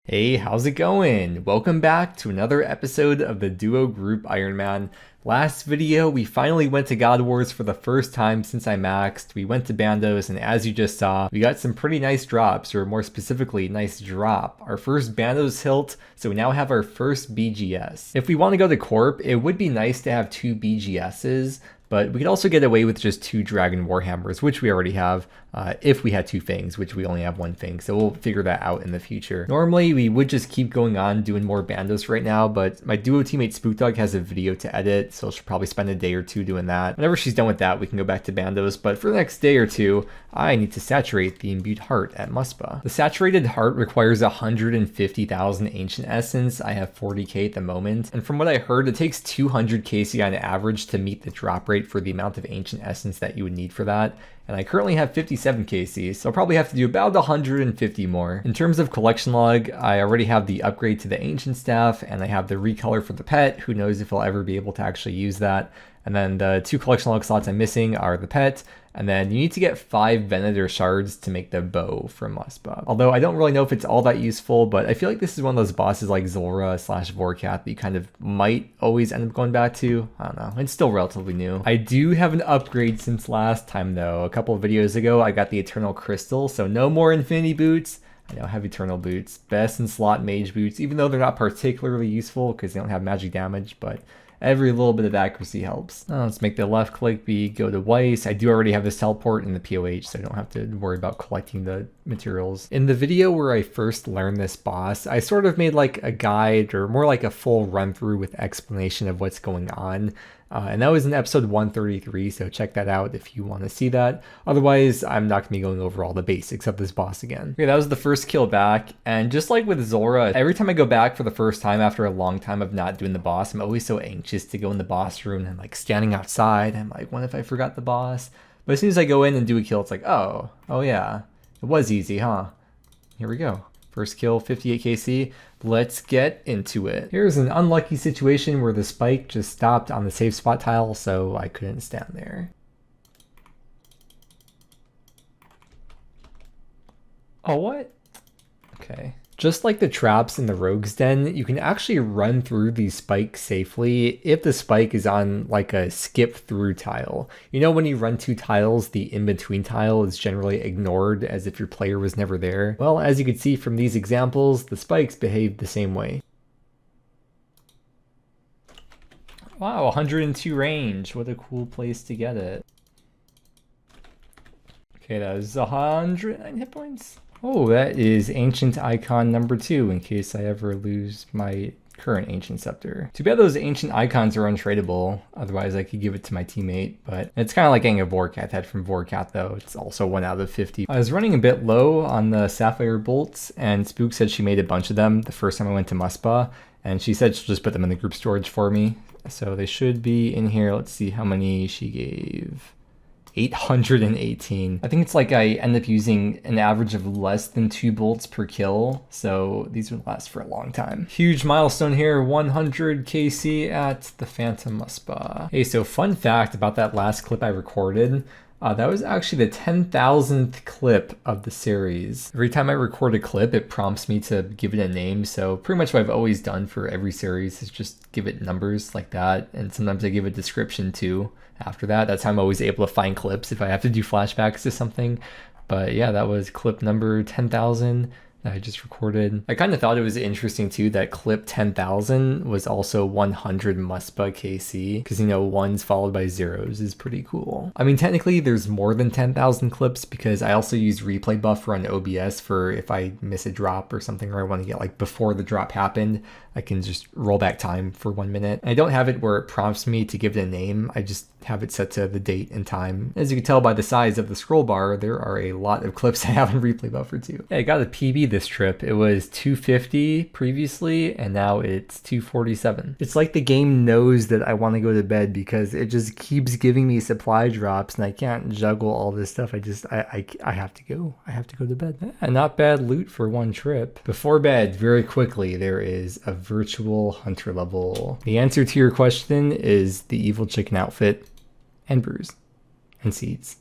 Hey, how's it going? Welcome back to another episode of the Duo Group Ironman. Last video, we finally went to God Wars for the first time since I maxed. We went to Bandos, and as you just saw, we got some pretty nice drops, or more specifically, nice drop. Our first Bandos hilt, so we now have our first BGS. If we want to go to Corp, it would be nice to have two BGSs, but we could also get away with just two Dragon Warhammers, which we already have, if we had two Fangs, which we only have one Fang, so we'll figure that out in the future. Normally, we would just keep going on doing more Bandos right now, but my duo teammate Spookdog has a video to edit, so she'll probably spend a day or two doing that. Whenever she's done with that, we can go back to Bandos, but for the next day or two, I need to saturate the Imbued Heart at Muspah. The saturated heart requires 150,000 Ancient Essence. I have 40k at the moment, and from what I heard, it takes 200 KC on average to meet the drop rate for the amount of Ancient Essence that you would need for that. And I currently have 57 KC, so I'll probably have to do about 150 more. In terms of collection log, I already have the upgrade to the Ancient Staff, and I have the recolor for the pet. Who knows if I'll ever be able to actually use that. And then the two collection log slots I'm missing are the pet, and then you need to get 5 venator shards to make the bow from Muspah. Although I don't really know if it's all that useful, but I feel like this is one of those bosses like Zulrah / Vorkath that you kind of might always end up going back to. I don't know, it's still relatively new. I do have an upgrade since last time though. A couple of videos ago I got the Eternal Crystal, so no more Infinity Boots. I now have Eternal Boots. Best in slot Mage Boots, even though they're not particularly useful because they don't have magic damage, but every little bit of accuracy helps. Let's make the left click be go to Weiss. I do already have this teleport in the POH, so I don't have to worry about collecting the materials. In the video where I first learned this boss, I sort of made like a guide, or more like a full run through with explanation of what's going on. And that was in episode 133, so check that out if you want to see that. Otherwise, I'm not going to be going over all the basics of this boss again. Okay, that was the first kill back, and just like with Zulrah, every time I go back for the first time after a long time of not doing the boss, I'm always so anxious to go in the boss room, and I'm like standing outside, I'm like, what if I forgot the boss? But as soon as I go in and do a kill, it's like, oh yeah, it was easy, huh? Here we go. First kill, 58 KC. Let's get into it. Here's an unlucky situation where the spike just stopped on the safe spot tile, so I couldn't stand there. Oh, what? Okay. Just like the traps in the Rogue's Den, you can actually run through these spikes safely if the spike is on like a skip through tile. You know, when you run 2 tiles, the in-between tile is generally ignored as if your player was never there. Well, as you can see from these examples, the spikes behave the same way. Wow, 102 range. What a cool place to get it. Okay, that was 109 hit points. Oh, that is Ancient Icon number 2 in case I ever lose my current Ancient Scepter. Too bad those Ancient Icons are untradeable, otherwise I could give it to my teammate, but it's kind of like getting a Vorkath head from Vorkath though. It's also 1 out of 50. I was running a bit low on the Sapphire Bolts, and Spook said she made a bunch of them the first time I went to Muspah, and she said she'll just put them in the group storage for me. So they should be in here. Let's see how many she gave. 818. I think it's like I end up using an average of less than 2 bolts per kill, so these would last for a long time. Huge milestone here, 100 KC at the Phantom Muspah. Hey, so fun fact about that last clip I recorded, that was actually the 10,000th clip of the series. Every time I record a clip, it prompts me to give it a name, so pretty much what I've always done for every series is just give it numbers like that, and sometimes I give a description too after that. That's how I'm always able to find clips if I have to do flashbacks to something. But yeah, that was clip number 10,000 that I just recorded. I kind of thought it was interesting too that clip 10,000 was also 100 Muspah KC, because you know, 1s followed by 0s is pretty cool. I mean, technically there's more than 10,000 clips because I also use replay buffer on OBS for if I miss a drop or something, or I want to get like before the drop happened, I can just roll back time for 1 minute. I don't have it where it prompts me to give it a name. I just have it set to the date and time. As you can tell by the size of the scroll bar, there are a lot of clips I have in replay buffer too. Yeah, I got a PB this trip. It was 250 previously, and now it's 247. It's like the game knows that I want to go to bed because it just keeps giving me supply drops, and I can't juggle all this stuff. I have to go. I have to go to bed. And not bad loot for 1 trip. Before bed, very quickly, there is a virtual hunter level. The answer to your question is the evil chicken outfit and brews and seeds.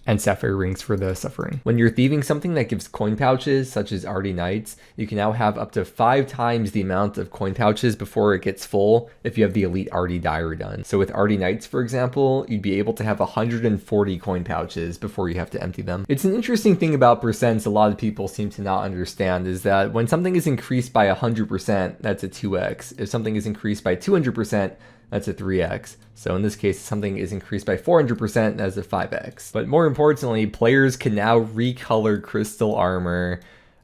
and sapphire rings for the suffering. When you're thieving something that gives coin pouches, such as Arty Knights, you can now have up to 5 times the amount of coin pouches before it gets full if you have the Elite Arty Diary done. So with Arty Knights, for example, you'd be able to have 140 coin pouches before you have to empty them. It's an interesting thing about percents a lot of people seem to not understand is that when something is increased by 100%, that's a 2x. If something is increased by 200%, that's a 3x. So in this case, something is increased by 400%, that's a 5x. But more importantly, players can now recolor crystal armor.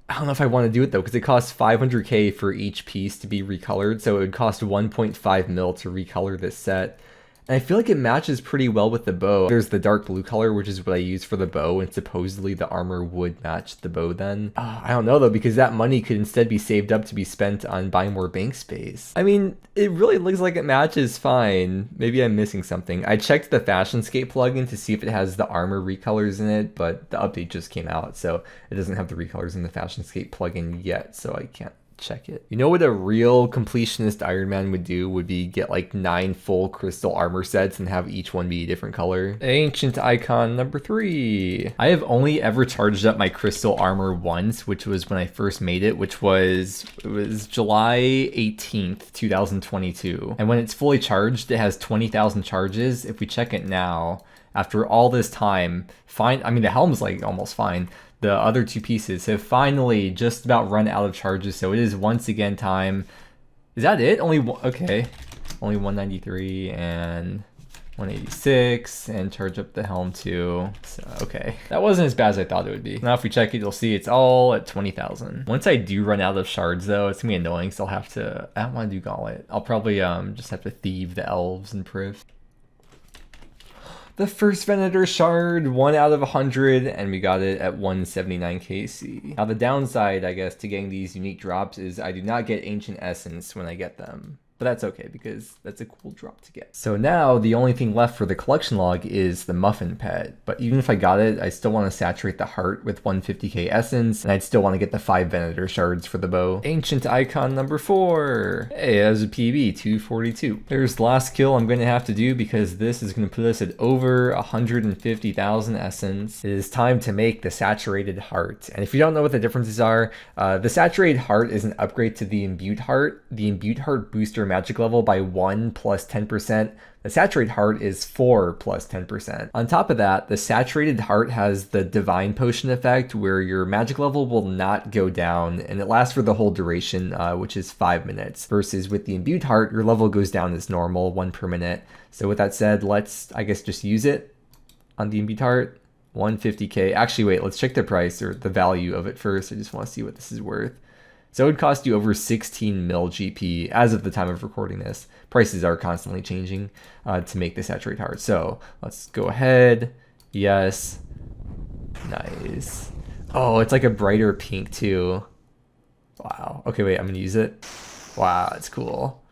I don't know if I want to do it though, because it costs 500k for each piece to be recolored, so it would cost 1.5 mil to recolor this set. And I feel like it matches pretty well with the bow. There's the dark blue color, which is what I use for the bow, and supposedly the armor would match the bow then. I don't know though, because that money could instead be saved up to be spent on buying more bank space. I mean, it really looks like it matches fine. Maybe I'm missing something. I checked the Fashionscape plugin to see if it has the armor recolors in it, but the update just came out, so it doesn't have the recolors in the Fashionscape plugin yet, so I can't check it. You know what a real completionist Ironman would do would be get like 9 full crystal armor sets and have each one be a different color. Ancient icon number 3. I have only ever charged up my crystal armor once, which was when I first made it, which was July 18th, 2022. And when it's fully charged, it has 20,000 charges. If we check it now, after all this time, fine. I mean, the helm's like almost fine. The other 2 pieces have finally just about run out of charges, so it is once again time. Is that it? Okay. Only 193 and 186, and charge up the helm too. So, okay. That wasn't as bad as I thought it would be. Now if we check it, you'll see it's all at 20,000. Once I do run out of shards though, it's gonna be annoying, so I'll have to, I don't want to do gauntlet. I'll probably just have to thieve the elves and priv. The first venator shard, 1 out of 100, and we got it at 179 KC. Now the downside, I guess, to getting these unique drops is I do not get ancient essence when I get them. But that's okay, because that's a cool drop to get. So now the only thing left for the collection log is the muffin pet. But even if I got it, I still want to saturate the heart with 150k essence, and I'd still want to get the 5 venator shards for the bow. Ancient icon number 4. Hey, that was a PB, 242. There's the last kill I'm going to have to do, because this is going to put us at over 150,000 essence. It is time to make the saturated heart. And if you don't know what the differences are, the saturated heart is an upgrade to the imbued heart. The imbued heart booster magic level by 1 plus 10%. The saturated heart is 4 plus 10%. On top of that, the saturated heart has the divine potion effect where your magic level will not go down, and it lasts for the whole duration, which is 5 minutes. Versus with the imbued heart, your level goes down as normal, 1 per minute. So with that said, let's, I guess, just use it on the imbued heart. 150k. Actually, wait, let's check the price or the value of it first. I just want to see what this is worth. So it would cost you over 16 mil GP as of the time of recording this. Prices are constantly changing to make the saturate heart. So let's go ahead. Yes. Nice. Oh, it's like a brighter pink too. Wow. Okay, wait, I'm going to use it. Wow, that's cool.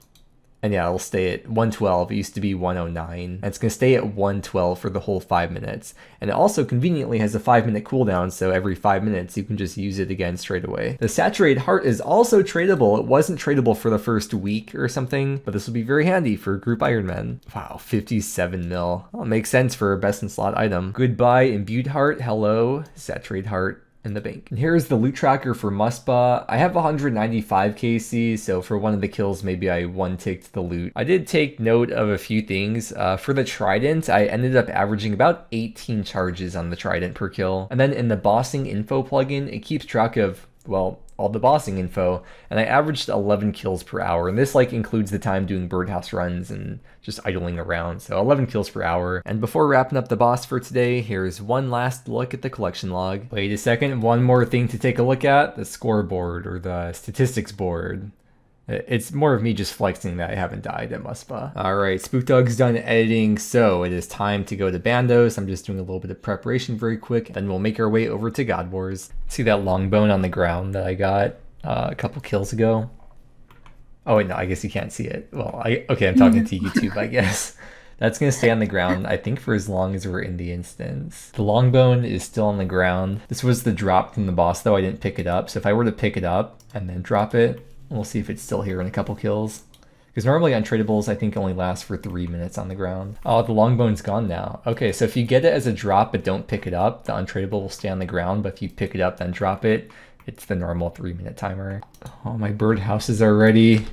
And yeah, it'll stay at 112. It used to be 109. And it's going to stay at 112 for the whole 5 minutes. And it also conveniently has a 5-minute cooldown, so every 5 minutes you can just use it again straight away. The saturated heart is also tradable. It wasn't tradable for the first week or something, but this will be very handy for group Ironman. Wow, 57 mil. Well, makes sense for a best in slot item. Goodbye, imbued heart. Hello, saturated heart. In the bank. And here's the loot tracker for Muspah. I have 195 KC, so for one of the kills, maybe I one-ticked the loot. I did take note of a few things. For the trident, I ended up averaging about 18 charges on the trident per kill. And then in the bossing info plugin, it keeps track of, well, all the bossing info, and I averaged 11 kills per hour, and this like includes the time doing birdhouse runs and just idling around, so 11 kills per hour. And before wrapping up the boss for today, here's one last look at the collection log. Wait a second, one more thing to take a look at, the scoreboard or the statistics board. It's more of me just flexing that I haven't died at Muspah. Alright, Spook Dog's done editing, so it is time to go to Bandos. I'm just doing a little bit of preparation very quick, then we'll make our way over to God Wars. See that long bone on the ground that I got a couple kills ago? Oh wait, no, I guess you can't see it. Well, okay, I'm talking to YouTube, I guess. That's going to stay on the ground, I think, for as long as we're in the instance. The long bone is still on the ground. This was the drop from the boss, though. I didn't pick it up, so if I were to pick it up and then drop it, we'll see if it's still here in a couple kills. Because normally untradables, I think, only last for 3 minutes on the ground. Oh, the longbone's gone now. Okay, so if you get it as a drop but don't pick it up, the untradable will stay on the ground, but if you pick it up then drop it, it's the normal 3-minute timer. Oh, my birdhouses are ready.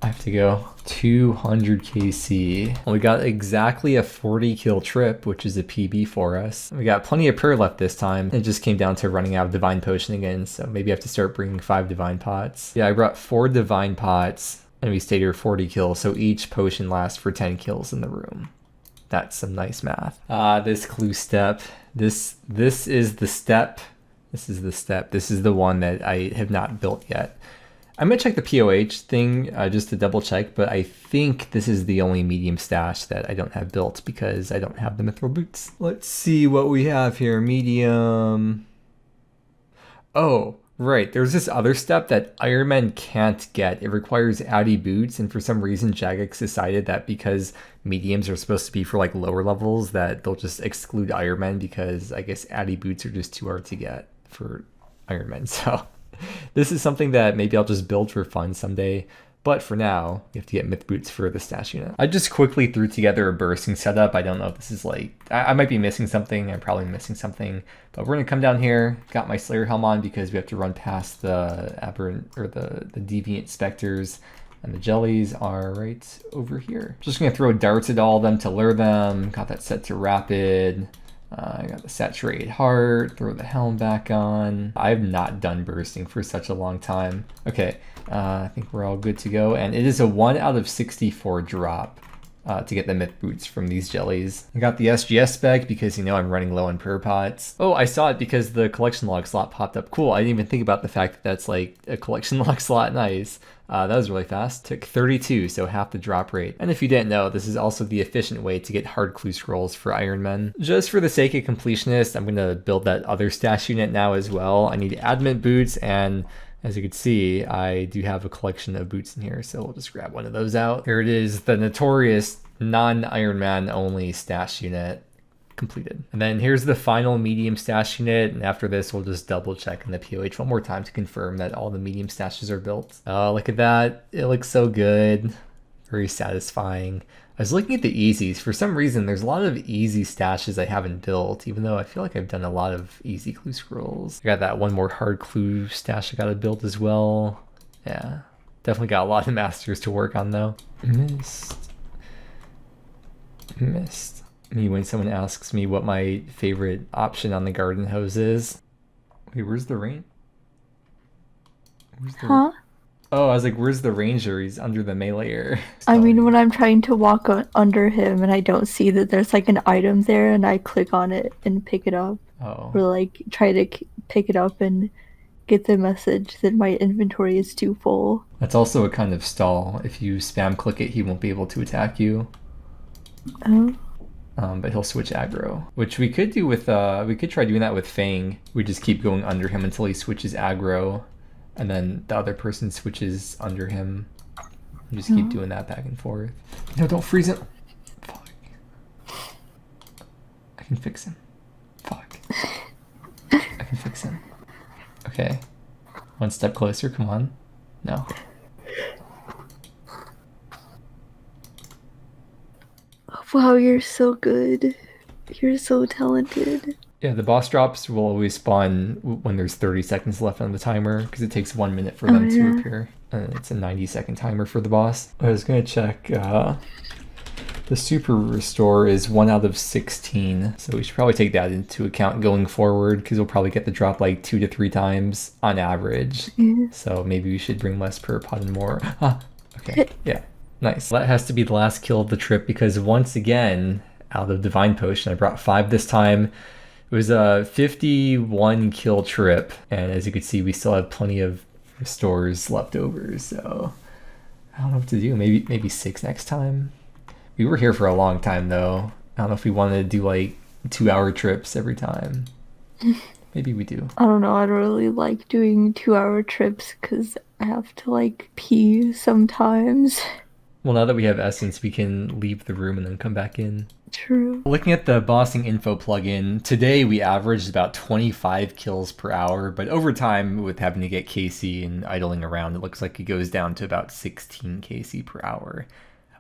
I have to go 200 KC. Well, we got exactly a 40 kill trip, which is a PB for us. We got plenty of prayer left this time. It just came down to running out of divine potion again, so maybe I have to start bringing 5 divine pots. Yeah, I brought 4 divine pots and we stayed here 40 kills, so each potion lasts for 10 kills in the room. That's some nice math. This clue step. This is the step. This is the step. This is the one that I have not built yet. I'm gonna check the POH thing just to double check, but I think this is the only medium stash that I don't have built because I don't have the mithril boots. Let's see what we have here. Medium. Oh, right. There's this other step that Ironman can't get. It requires Addy boots, and for some reason Jagex decided that because mediums are supposed to be for like lower levels that they'll just exclude Ironman because I guess Addy boots are just too hard to get for Ironman. So this is something that maybe I'll just build for fun someday. But for now, you have to get myth boots for the stash unit. I just quickly threw together a bursting setup. I don't know if this is like, I might be missing something. I'm probably missing something. But we're gonna come down here, got my Slayer helm on because we have to run past the aberrant or the deviant specters. And the jellies are right over here. Just gonna throw darts at all of them to lure them. Got that set to rapid. I got the saturated heart, throw the helm back on. I have not done bursting for such a long time. Okay, I think we're all good to go. And it is a 1 out of 64 drop to get the myth boots from these jellies. I got the SGS spec because, you know, I'm running low on prayer pots. Oh, I saw it because the collection log slot popped up. Cool, I didn't even think about the fact that that's like a collection log slot. Nice. That was really fast. Took 32, so half the drop rate. And if you didn't know, this is also the efficient way to get hard clue scrolls for Ironman. Just for the sake of completionist, I'm gonna build that other stash unit now as well. I need adamant boots, and as you can see, I do have a collection of boots in here, so we'll just grab one of those out. Here it is, the notorious non-Ironman only stash unit. Completed. And then here's the final medium stash unit, and after this we'll just double check in the POH one more time to confirm that all the medium stashes are built. Oh, look at that. It looks so good. Very satisfying. I was looking at the easies. For some reason there's a lot of easy stashes I haven't built, even though I feel like I've done a lot of easy clue scrolls. I got that one more hard clue stash I gotta build as well. Yeah, definitely got a lot of masters to work on though. Missed me when someone asks me what my favorite option on the garden hose is. Wait, where's the rain? Huh? Oh, I was like, where's the ranger? He's under the meleeer. I mean, when I'm trying to walk under him and I don't see that there's like an item there and I click on it and pick it up. Oh. Or like try to pick it up and get the message that my inventory is too full. That's also a kind of stall. If you spam click it, he won't be able to attack you. Oh. But he'll switch aggro, which we could do with, we could try doing that with Fang. We just keep going under him until he switches aggro, and then the other person switches under him. We just keep doing that back and forth. No, don't freeze him. Fuck. I can fix him. Fuck. I can fix him. Okay. One step closer, come on. No. Wow, you're so good. You're so talented. Yeah, the boss drops will always spawn when there's 30 seconds left on the timer, because it takes 1 minute for them to appear. It's a 90-second timer for the boss. I was going to check, the super restore is 1 out of 16, so we should probably take that into account going forward, because we'll probably get the drop like 2 to 3 times on average. So maybe we should bring less per pot and more. Ah, okay, yeah. Nice. That has to be the last kill of the trip because once again, out of Divine Potion, I brought 5 this time. It was a 51 kill trip, and as you can see, we still have plenty of restores left over, so I don't know what to do. Maybe 6 next time. We were here for a long time though. I don't know if we wanted to do like 2-hour trips every time. Maybe we do. I don't know, I don't really like doing 2-hour trips because I have to like pee sometimes. Well, now that we have Essence, we can leave the room and then come back in. True. Looking at the bossing info plugin, today we averaged about 25 kills per hour, but over time, with having to get KC and idling around, it looks like it goes down to about 16 KC per hour.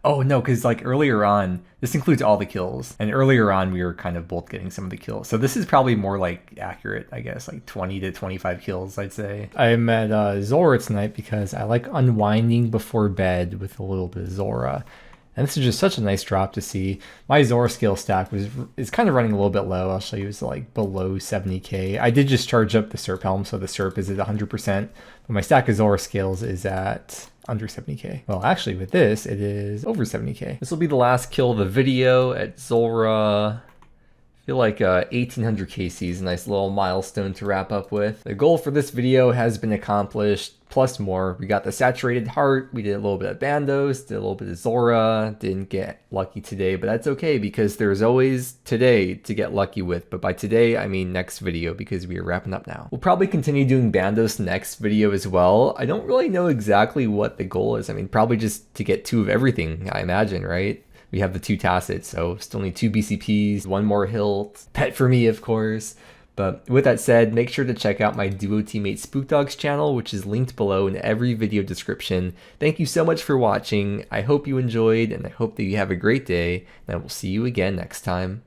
Oh no, because like earlier on, this includes all the kills, and earlier on we were kind of both getting some of the kills. So this is probably more like accurate, I guess, like 20 to 25 kills, I'd say. I'm at Zulrah tonight because I like unwinding before bed with a little bit of Zulrah. And this is just such a nice drop to see. My Zulrah skill stack is kind of running a little bit low. I'll show you, it's like below 70k. I did just charge up the SERP helm, so the SERP is at 100%, but my stack of Zulrah skills is at under 70k. Well, actually with this, it is over 70k. This will be the last kill of the video at Zulrah. I feel like 1800 KC is a nice little milestone to wrap up with. The goal for this video has been accomplished, plus more. We got the saturated heart, we did a little bit of Bandos, did a little bit of Zulrah, didn't get lucky today, but that's okay because there's always today to get lucky with. But by today, I mean next video because we are wrapping up now. We'll probably continue doing Bandos next video as well. I don't really know exactly what the goal is. I mean, probably just to get 2 of everything, I imagine, right? We have the 2 tacits, so still need 2 BCPs, 1 more hilt, pet for me, of course. But with that said, make sure to check out my duo teammate SpookDog's channel, which is linked below in every video description. Thank you so much for watching. I hope you enjoyed, and I hope that you have a great day, and I will see you again next time.